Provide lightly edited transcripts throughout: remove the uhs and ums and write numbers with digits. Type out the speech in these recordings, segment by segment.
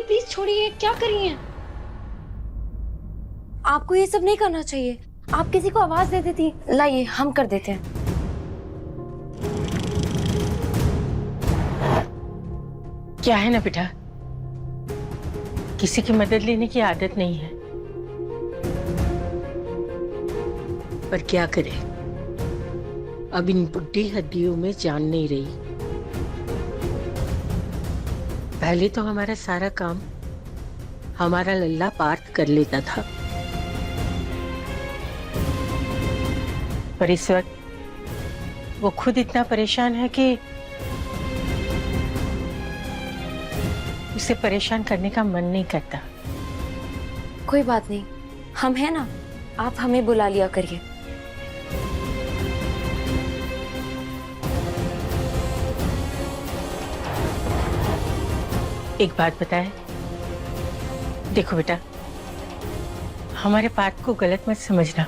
Please छोड़िए, क्या कर रही हैं? आपको ये सब नहीं करना चाहिए। आप किसी को आवाज दे देती। लाइए हम कर देते हैं। क्या है ना बेटा, किसी की मदद लेने की आदत नहीं है, पर क्या करे, अब इन बुढ़ी हड्डियों में जान नहीं रही। पहले तो हमारा सारा काम हमारा लल्ला पार्थ कर लेता था, पर इस वक्त वो खुद इतना परेशान है कि उसे परेशान करने का मन नहीं करता। कोई बात नहीं, हम हैं ना, आप हमें बुला लिया करिए। एक बात बताए, देखो बेटा, हमारे पार्थ को गलत मत समझना,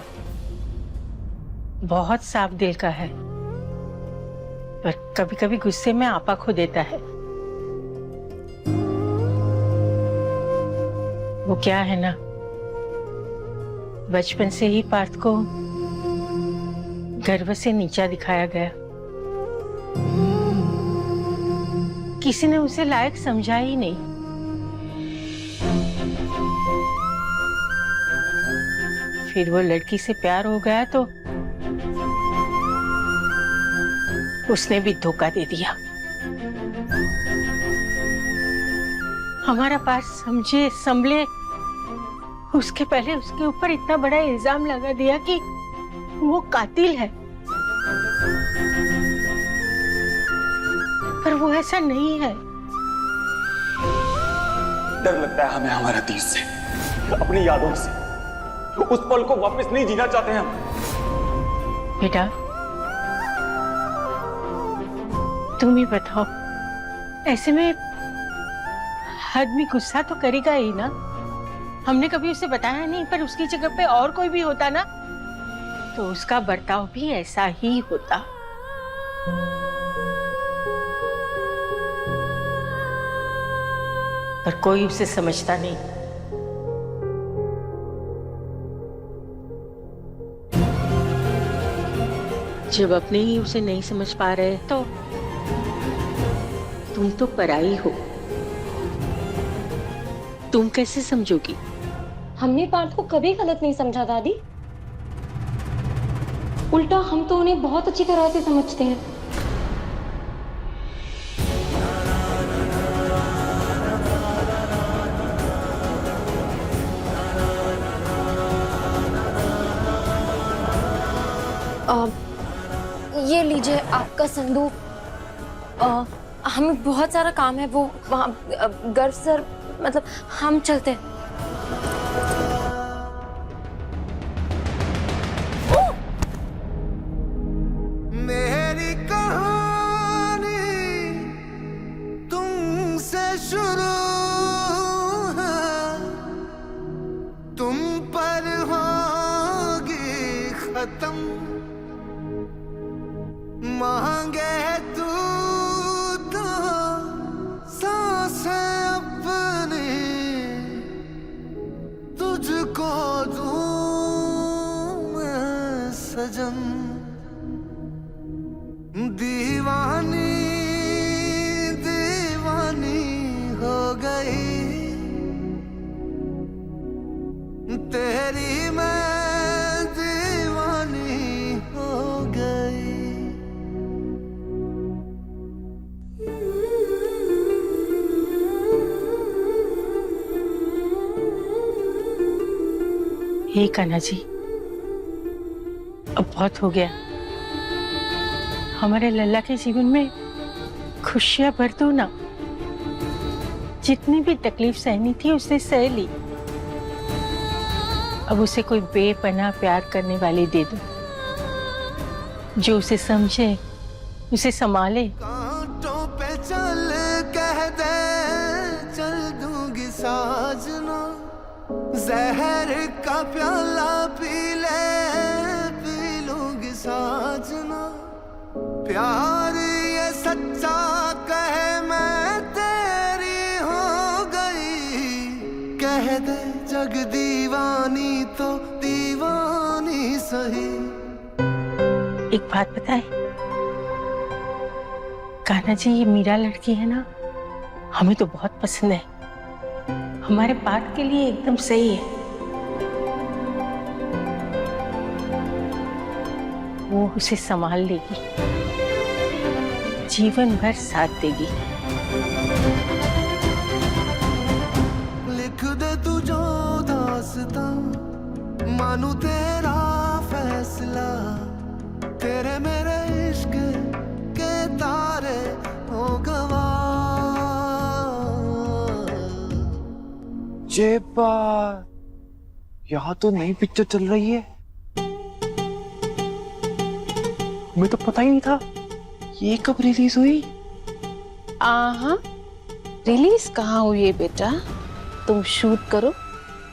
बहुत साफ दिल का है, पर कभी कभी गुस्से में आपा खो देता है। वो क्या है ना, बचपन से ही पार्थ को गर्व से नीचा दिखाया गया, किसी ने उसे लायक समझा ही नहीं। फिर वो लड़की से प्यार हो गया तो उसने भी धोखा दे दिया। हमारा पास समझे संभले, उसके पहले उसके ऊपर इतना बड़ा इल्जाम लगा दिया कि वो कातिल है, पर वो ऐसा नहीं है। डर लगता है हमें हमारा तीर से, अपनी यादों से। उस पल को वापस नहीं जीना चाहते हम। बेटा तुम ही बताओ, ऐसे में आदमी गुस्सा तो करेगा ही ना। हमने कभी उसे बताया नहीं, पर उसकी जगह पे और कोई भी होता ना तो उसका बर्ताव भी ऐसा ही होता। पर कोई उसे समझता नहीं। जब अपने ही उसे नहीं समझ पा रहे तो तुम तो पराई हो, तुम कैसे समझोगी? हमने पार्थ को कभी गलत नहीं समझा दादी, उल्टा हम तो उन्हें बहुत अच्छी तरह से समझते हैं। ये लीजिए आपका संदूक। हमें बहुत सारा काम है, वो वहाँ गर्व सर, मतलब हम चलते हैं। मेरी कहानी तुमसे शुरू है, तुम पर होगी खत्म। मांगे तू तो सांसें अपनी, तुझको दूं मैं सजन। दीवानी दीवानी हो गई तेरी, मैं दीवानी हो गई। हे कान्हा जी, अब बहुत हो गया। हमारे लल्ला के जीवन में खुशियां भर दो ना। जितनी भी तकलीफ सहनी थी उसने सह ली, अब उसे कोई बेपनाह प्यार करने वाली दे दो, जो उसे समझे, उसे संभाले। कांटों पे चल कह दे, चल दूंगी साजना। जहर का प्याला पी ले, पी लूंगी साजना। प्यार ये सच्चा कहे मैं तेरी हो गई। सही। एक बात बताए कान्हा जी, ये मीरा लड़की है ना, हमें तो बहुत पसंद है, हमारे बात के लिए एकदम सही है। वो उसे संभाल लेगी, जीवन भर साथ देगी। लिख दे तू जो दास्तां, मानू तेरा फैसला, तेरे मेरे इश्क के तारे हो गवा। जेबा, यहाँ तो नई पिक्चर चल रही है। हमें तो पता ही नहीं था। ये कब रिलीज हुई? हाँ, रिलीज कहाँ हुई है बेटा? तुम शूट करो,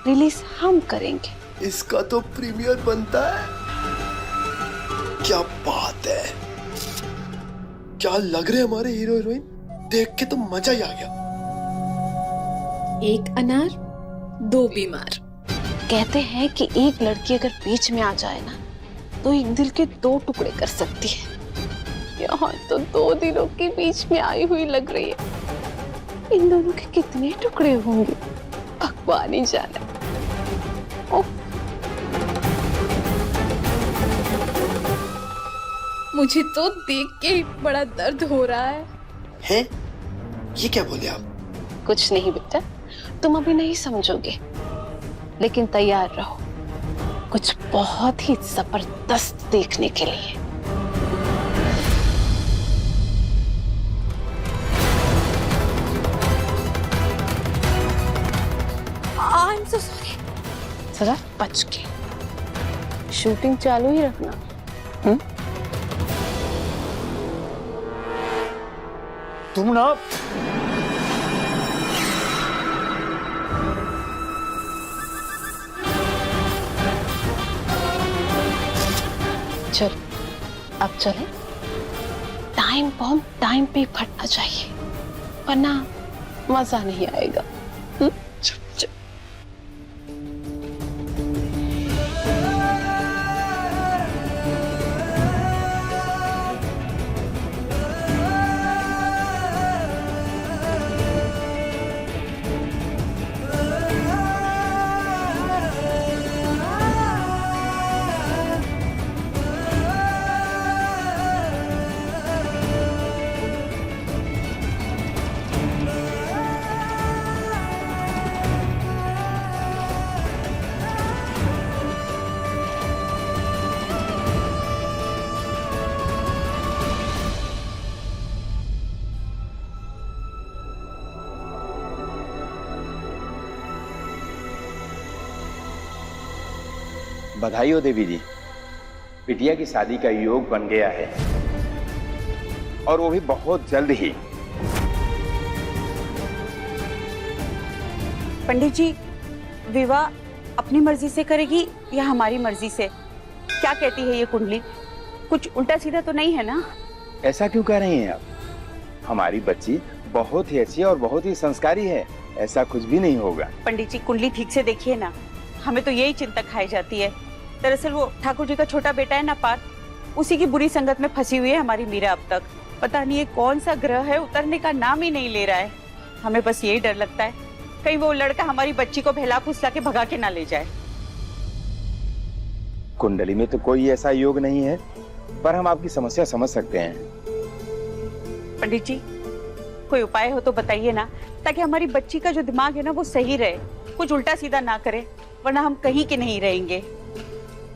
रिलीज हम करेंगे। इसका तो प्रीमियर बनता है। क्या बात है, क्या लग रहे हमारे हीरो हीरोइन, देख के तो मजा ही आ गया। एक अनार दो बीमार। कहते हैं कि एक लड़की अगर बीच में आ जाए ना तो एक दिल के दो टुकड़े कर सकती है। यहाँ तो 2 दिलों के बीच में आई हुई लग रही है। इन दोनों के कितने टुकड़े होंगे भगवान ही जाने। ओह, मुझे तो देख के ही बड़ा दर्द हो रहा है। हैं? ये क्या बोले आप? कुछ नहीं बेटा, तुम अभी नहीं समझोगे, लेकिन तैयार रहो कुछ बहुत ही जबरदस्त देखने के लिए। I am so sorry. जरा बच के, शूटिंग चालू ही रखना। तुम ना, चलो अब चले। टाइम बॉम्ब टाइम पे फटना चाहिए, वरना मजा नहीं आएगा। चल। बधाई हो देवी जी, बिटिया की शादी का योग बन गया है, और वो भी बहुत जल्द ही। पंडित जी, विवाह अपनी मर्जी से करेगी या हमारी मर्जी से? क्या कहती है ये कुंडली? कुछ उल्टा सीधा तो नहीं है ना? ऐसा क्यों कह रही हैं आप? हमारी बच्ची बहुत ही अच्छी और बहुत ही संस्कारी है, ऐसा कुछ भी नहीं होगा। पंडित जी, कुंडली ठीक से देखिए ना, हमें तो यही चिंता खाई जाती है। दरअसल वो ठाकुर जी का छोटा बेटा है ना पार, उसी की बुरी संगत में फंसी हुई है हमारी मीरा अब तक। पता नहीं ये कौन सा ग्रह है, उतरने का नाम ही नहीं ले रहा है। हमें बस यही डर लगता है कहीं वो लड़का हमारी बच्ची को बहला फुसला के भगा के ना ले जाए। कुंडली में तो कोई ऐसा योग नहीं है, पर हम आपकी समस्या समझ सकते हैं। पंडित जी, कोई उपाय हो तो बताइए ना, ताकि हमारी बच्ची का जो दिमाग है ना वो सही रहे, कुछ उल्टा सीधा ना करे, वरना हम कहीं के नहीं रहेंगे।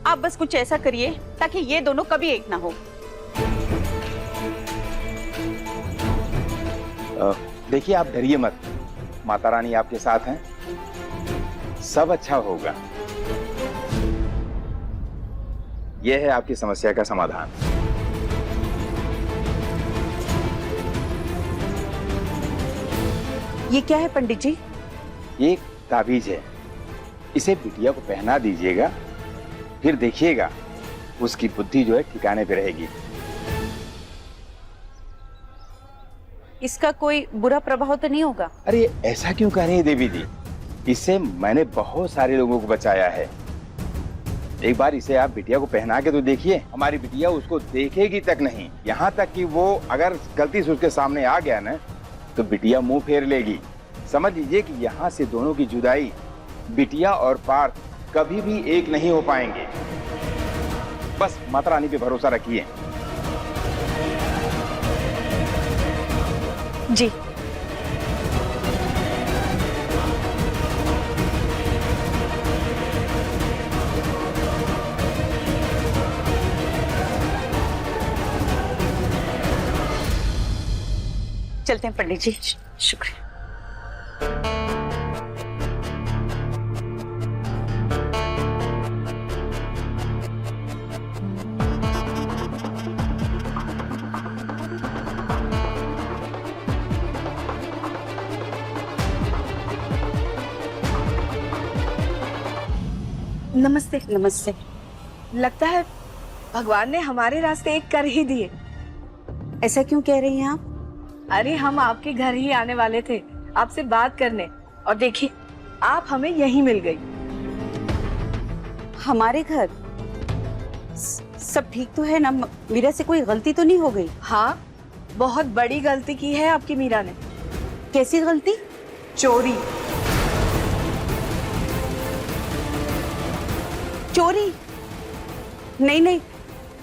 आप बस कुछ ऐसा करिए ताकि ये दोनों कभी एक ना हो। देखिए, आप डरिए मत, माता रानी आपके साथ हैं, सब अच्छा होगा। यह है आपकी समस्या का समाधान। ये क्या है पंडित जी? ये एक ताबीज है, इसे बिटिया को पहना दीजिएगा, फिर देखिएगा उसकी बुद्धि जो है ठिकाने पे रहेगी। इसका कोई बुरा प्रभाव तो नहीं होगा? अरे ऐसा क्यों कह रही हैं देवी जी, इससे मैंने बहुत सारे लोगों को बचाया है। एक बार इसे आप बिटिया को पहना के तो देखिए। हमारी बिटिया उसको देखेगी तक नहीं, यहाँ तक कि वो अगर गलती से उसके सामने आ गया ना तो बिटिया मुंह फेर लेगी। समझ लीजिए कि यहाँ से दोनों की जुदाई बिटिया और पार्थ कभी भी एक नहीं हो पाएंगे। बस माता रानी पे भरोसा रखिए। जी चलते हैं पंडित जी। शुक्रिया। नमस्ते। नमस्ते। लगता है भगवान ने हमारे रास्ते एक कर ही दिए। ऐसा क्यों कह रही हैं आप? अरे हम आपके घर ही आने वाले थे आपसे बात करने, और देखिए आप हमें यहीं मिल गई। हमारे घर सब ठीक तो है ना? मीरा से कोई गलती तो नहीं हो गई? हाँ, बहुत बड़ी गलती की है आपकी मीरा ने। कैसी गलती? चोरी। चोरी? नहीं नहीं,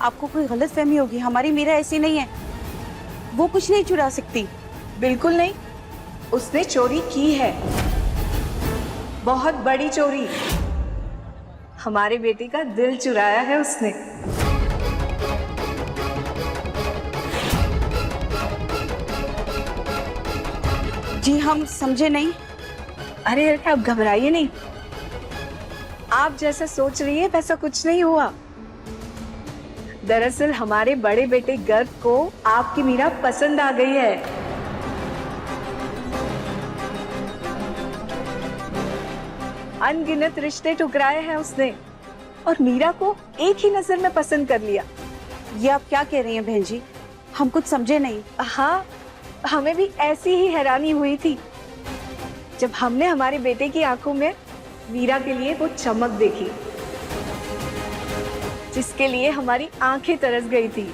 आपको कोई गलतफहमी होगी। हमारी मीरा ऐसी नहीं है, वो कुछ नहीं चुरा सकती। बिल्कुल नहीं, उसने चोरी की है, बहुत बड़ी चोरी। हमारे बेटे का दिल चुराया है उसने। जी हम समझे नहीं। अरे आप घबराइए नहीं, आप जैसा सोच रही है वैसा कुछ नहीं हुआ। दरअसल हमारे बड़े बेटे गर्ग को आपकी मीरा पसंद आ गई है। अनगिनत रिश्ते ठुकराए हैं उसने और मीरा को एक ही नजर में पसंद कर लिया। ये आप क्या कह रही हैं बहन जी? हम कुछ समझे नहीं। हाँ, हमें भी ऐसी ही हैरानी हुई थी जब हमने हमारे बेटे की आंखों में मीरा के लिए वो चमक देखी जिसके लिए हमारी आंखें तरस गई थी।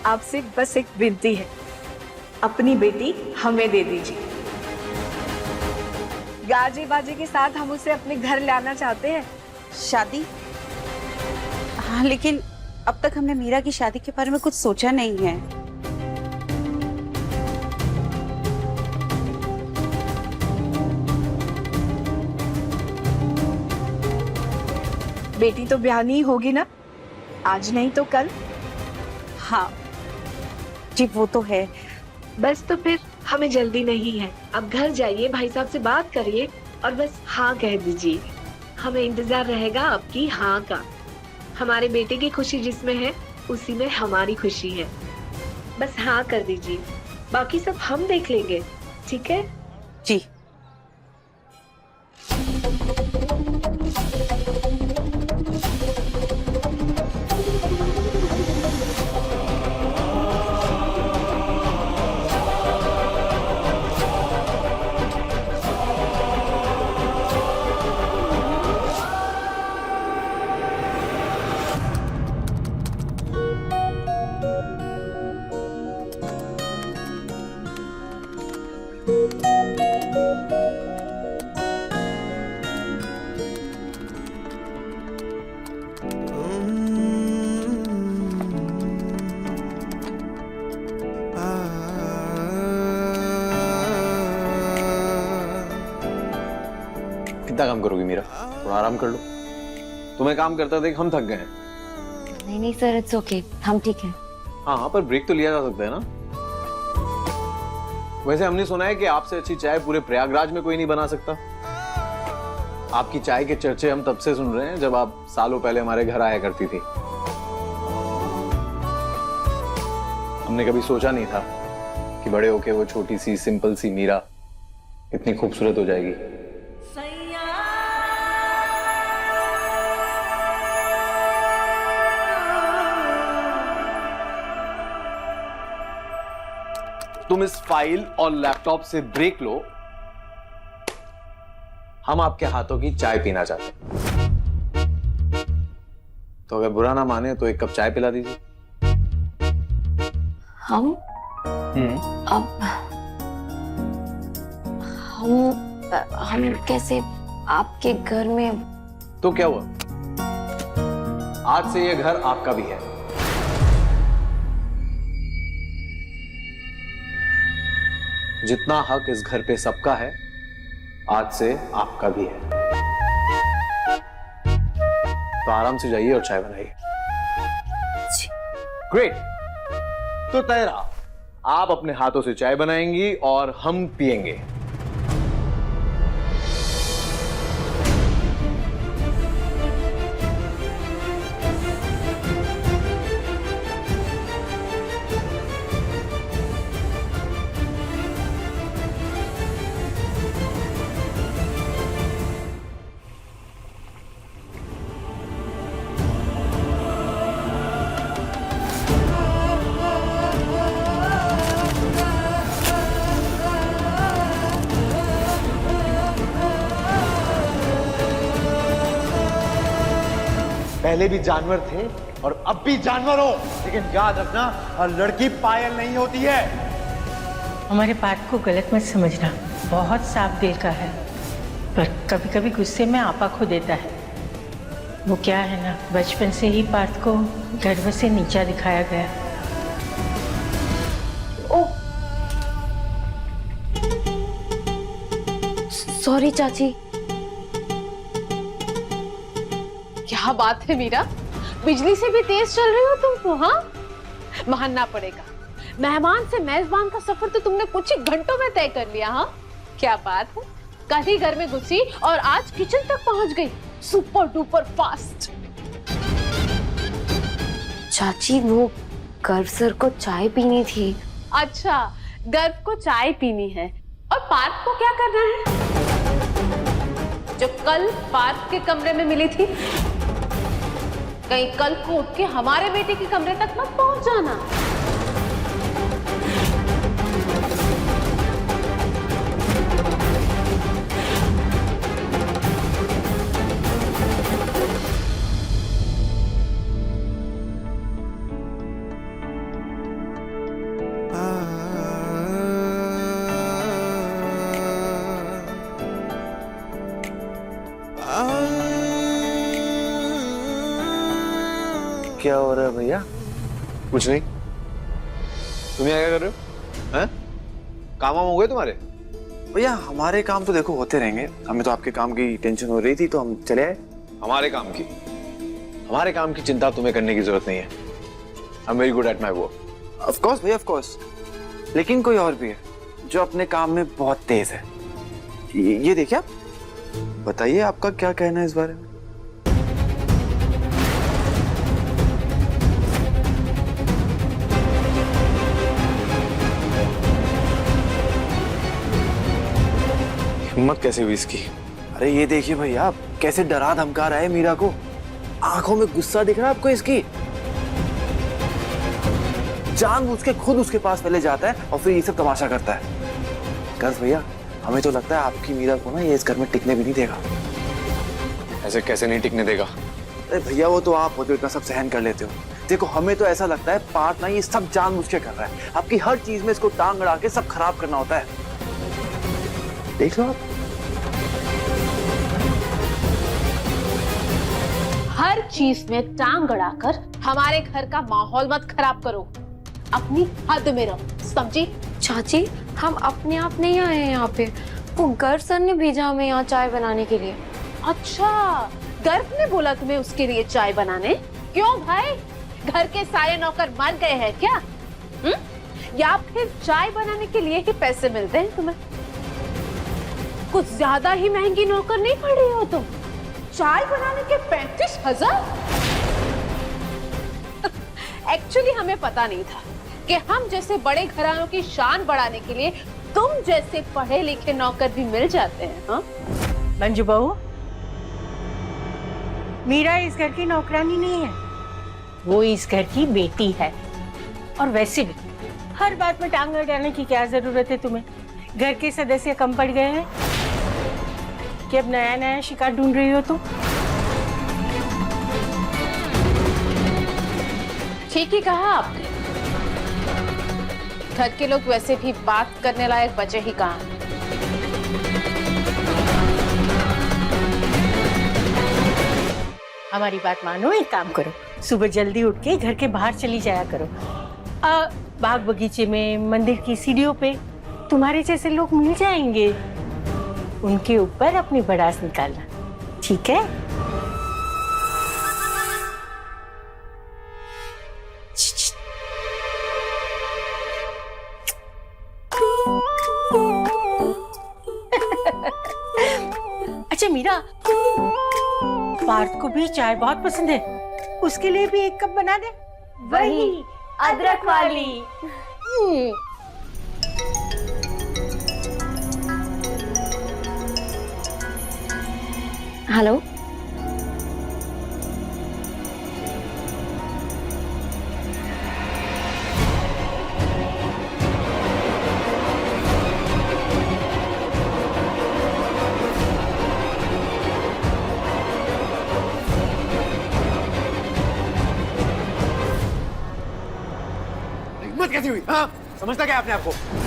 आपसे बस एक विनती है, अपनी बेटी हमें दे दीजिए। गाजे बाजे के साथ हम उसे अपने घर लाना चाहते हैं। शादी? हाँ, लेकिन अब तक हमने मीरा की शादी के बारे में कुछ सोचा नहीं है। बेटी तो ब्यानी होगी ना, आज नहीं तो कल। हाँ जी, वो तो है। बस तो फिर हमें जल्दी नहीं है। अब घर जाइए, भाई साहब से बात करिए और बस हाँ कह दीजिए। हमें इंतजार रहेगा आपकी हाँ का। हमारे बेटे की खुशी जिसमें है उसी में हमारी खुशी है। बस हाँ कर दीजिए, बाकी सब हम देख लेंगे। ठीक है जी। कितना काम करोगी मीरा? थोड़ा आराम कर लो। तुम्हें काम करता देख हम थक गए हैं। नहीं नहीं सर, इट्स ओके, हम ठीक हैं। हाँ हाँ, पर ब्रेक तो लिया जा सकता है ना। वैसे हमने सुना है कि आपसे अच्छी चाय पूरे प्रयागराज में कोई नहीं बना सकता। आपकी चाय के चर्चे हम तब से सुन रहे हैं जब आप सालों पहले हमारे घर आया करती थी। हमने कभी सोचा नहीं था कि बड़े होके वो छोटी सी सिंपल सी मीरा इतनी खूबसूरत हो जाएगी। तुम इस फाइल और लैपटॉप से ब्रेक लो। हम आपके हाथों की चाय पीना चाहते हैं। तो अगर बुरा ना माने तो एक कप चाय पिला दीजिए। हम अब हम कैसे आपके घर में? तो क्या हुआ, आज से ये घर आपका भी है। जितना हक इस घर पे सबका है, आज से आपका भी है। तो आराम से जाइए और चाय बनाइए। ग्रेट, तो तय रहा, आप अपने हाथों से चाय बनाएंगी और हम पिएंगे। पहले भी जानवर थे और अब भी जानवर हो, लेकिन याद रखना, हर लड़की पायल नहीं होती है। हमारे पार्थ को गलत मत समझना, बहुत साफ दिल का है, पर कभी कभी गुस्से में आपा खो देता है। वो क्या है ना, बचपन से ही पार्थ को गर्व से नीचा दिखाया गया। सॉरी चाची। क्या बात है मीरा, बिजली से भी तेज चल रही हो तुम तो। हाँ, मानना पड़ेगा, मेहमान से मेजबान का सफर तो तुमने कुछ ही घंटों में तय कर लिया। हाँ, क्या बात है, कल ही घर में घुसी और आज किचन तक पहुंच गई। Super duper fast. चाची वो गर्व सर को चाय पीनी थी। अच्छा, गर्व को चाय पीनी है और पार्थ को क्या करना है? जो कल पार्थ के कमरे में मिली थी, कहीं कल को उठ के हमारे बेटे के कमरे तक मत पहुंच जाना। क्या हो रहा है भैया? कुछ नहीं। तुम यहाँ क्या कर रहे हो? हैं? काम वाम हो गए तुम्हारे? भैया हमारे काम तो देखो होते रहेंगे, हमें तो आपके काम की टेंशन हो रही थी तो हम चले आए। हमारे काम की चिंता तुम्हें करने की जरूरत नहीं है। I am very good at my work. Of course भैया, ऑफ कोर्स, लेकिन कोई और भी है जो अपने काम में बहुत तेज है। ये देखिए आप, बताइए आपका क्या कहना है इस बारे में? हिम्मत कैसे हुई इसकी? अरे ये देखिए भैया, आप कैसे डरा धमका रहा है मीरा को। आंखों में गुस्सा दिख रहा है आपको इसकी। जानबूझ के खुद उसके पास पहले जाता है और फिर ये सब तमाशा करता है। गर्व भैया, हमें तो लगता है आपकी मीरा को ना ये इस घर में टिकने भी नहीं देगा। ऐसे कैसे नहीं टिकने देगा? अरे भैया, वो तो आप हो जो इतना सब सहन कर लेते हो। देखो, हमें तो ऐसा लगता है पार्थ ना ये सब जानबूझ के कर रहा है। आपकी हर चीज में इसको टांग अड़ा के सब खराब करना होता है। देख लो आप। हर चीज में टांग अड़ाकर हमारे घर का माहौल मत खराब करो। अपनी हद में रहो, समझी? चाची, हम अपने आप नहीं आए हैं यहाँ पे, वो गर्व सर ने भेजा हमें यहाँ चाय बनाने के लिए। अच्छा, गर्व ने बोला तुम्हें उसके लिए चाय बनाने? क्यों भाई, घर के सारे नौकर मर गए हैं क्या? या फिर चाय बनाने के लिए ही पैसे मिलते हैं तुम्हें? कुछ ज्यादा ही महंगी नौकर नहीं पड़ रही हो तुम? चाय बनाने के 35,000? एक्चुअली हमें पता नहीं था कि हम जैसे बड़े घरानों की शान बढ़ाने के लिए तुम जैसे पढ़े लिखे नौकर भी मिल जाते हैं। हाँ, मंजू बहू, मीरा इस घर की नौकरानी नहीं है, वो इस घर की बेटी है। और वैसे भी हर बात में टांग अड़ाने की क्या जरूरत है तुम्हें? घर के सदस्य कम पड़ गए हैं कि अब नया नया शिकार ढूंढ रही हो तुम? ठीक ही कहा आपने। घर के लोग वैसे भी बात करने लायक बचे ही कहाँ। हमारी बात मानो, एक काम करो, सुबह जल्दी उठ के घर के बाहर चली जाया करो। बाग बगीचे में, मंदिर की सीढ़ियों पे तुम्हारे जैसे लोग मिल जाएंगे। उनके ऊपर अपनी भड़ास निकालना, ठीक है? अच्छा मीरा, पार्थ को भी चाय बहुत पसंद है, उसके लिए भी एक कप बना दे। वही अदरक वाली। हेलो, हिम्मत कैसी हुई? हाँ, समझता क्या आपने आपको?